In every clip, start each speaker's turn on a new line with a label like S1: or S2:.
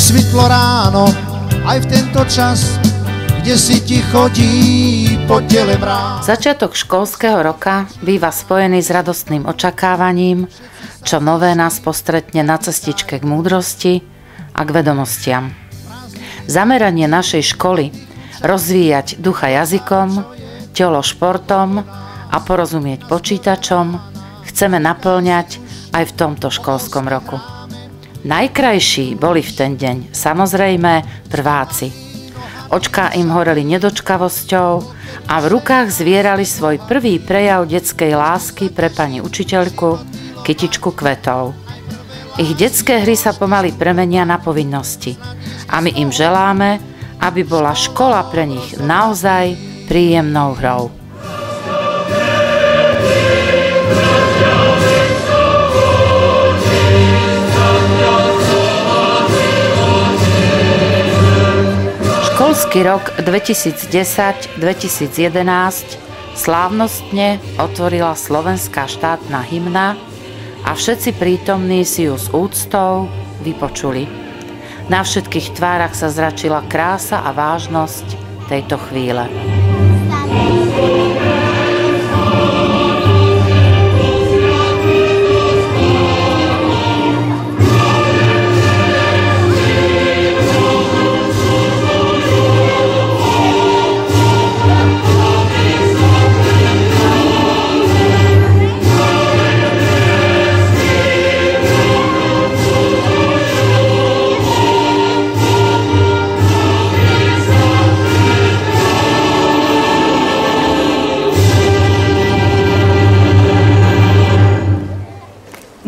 S1: vysvitlo ráno, aj v tento čas, kde si ti chodí po tele mráz.
S2: Začiatok školského roka býva spojený s radostným očakávaním, čo nové nás postretne na cestičke k múdrosti a k vedomostiam. Zameranie našej školy rozvíjať ducha jazykom, telo športom a porozumieť počítačom chceme naplňať aj v tomto školskom roku. Najkrajší boli v ten deň samozrejme prváci. Očká im horeli nedočkavosťou a v rukách zvierali svoj prvý prejav detskej lásky pre pani učiteľku, kytičku kvetov. Ich detské hry sa pomaly premenia na povinnosti a my im želáme, aby bola škola pre nich naozaj príjemnou hrou. Školský rok 2010-2011 slávnostne otvorila slovenská štátna hymna a všetci prítomní si ju s úctou vypočuli. Na všetkých tvárach sa zračila krása a vážnosť tejto chvíle.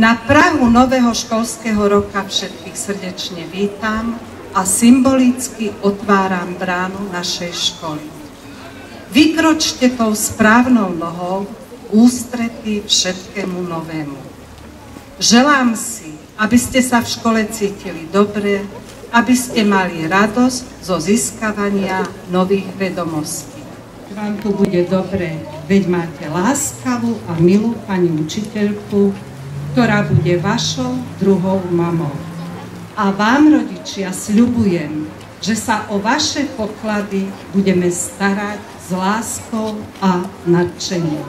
S3: Na prahu nového školského roka všetkých srdečne vítam a symbolicky otváram bránu našej školy. Vykročte tou správnou nohou ústrety všetkému novému. Želám si, aby ste sa v škole cítili dobre, aby ste mali radosť zo získavania nových vedomostí. Vám tu bude dobre, veď máte láskavú a milú pani učiteľku, ktorá bude vašou druhou mamou. A vám, rodičia, sľubujem, že sa o vaše poklady budeme starať s láskou a nadšením.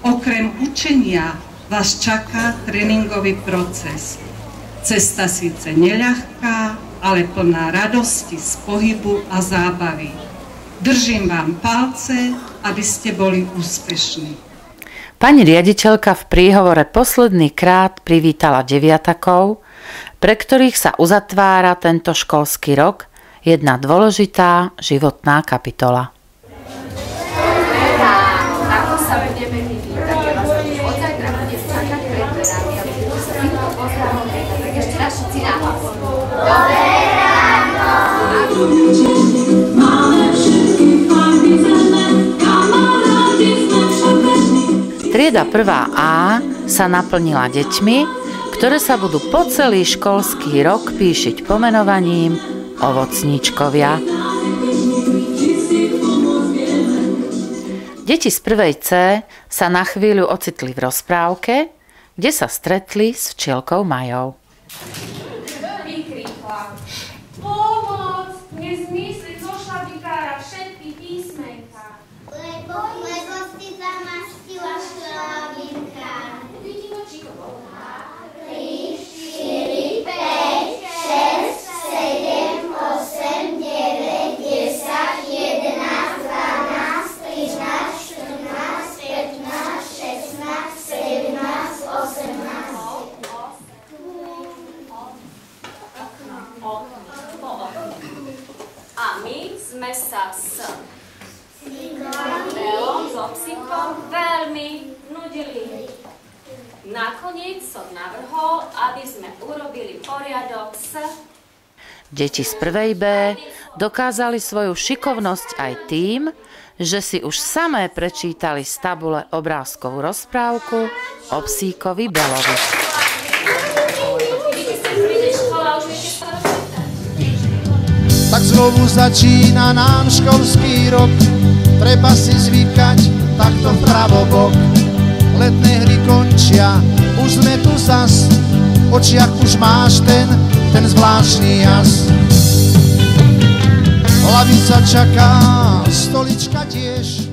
S3: Okrem učenia vás čaká tréningový proces. Cesta síce neľahká, ale plná radosti z pohybu a zábavy. Držím vám palce, aby ste boli úspešní.
S2: Pani riaditeľka v príhovore posledný krát privítala deviatakov, pre ktorých sa uzatvára tento školský rok jedna dôležitá životná kapitola.
S4: Ako sa budeme vydívať? Ja vás od zajtra budem čakať pred dverami, ale keď sa týmto poznáme, tak ešte raz všetci nahlas. Dobré ráno! Máme všetky farby zelené, kamarádi sme všetci.
S2: Trieda 1A sa naplnila deťmi, ktoré sa budú po celý školský rok píšiť pomenovaním ovocníčkovia. Deti z 1. C sa na chvíľu ocitli v rozprávke, kde sa stretli s včielkou Majou.
S5: Vykríkla: pomoc! Nezmysli zo šlabikára všetky písmenka.
S6: Lebo si zamastila šlabikár.
S5: Vidinočko.
S6: 3, 4, 5, 6, 7, 8, 9, 10, 11, 12, 13, 14, 15, 16, 17, 18.
S5: A my sme sa s Belom, so psíkom veľmi nudili. Nakoniec som navrhol, aby sme urobili poriadok s...
S2: Deti z 1. B dokázali svoju šikovnosť aj tým, že si už samé prečítali z tabule obrázkovú rozprávku o psíkovi Belovi.
S1: Tak znovu začína nám školský rok, treba si zvykať takto vpravobok. Letné hry končia, už sme tu zas, v očiach už máš ten ten zvláštny jas. Lavica čaká, stolička tiež.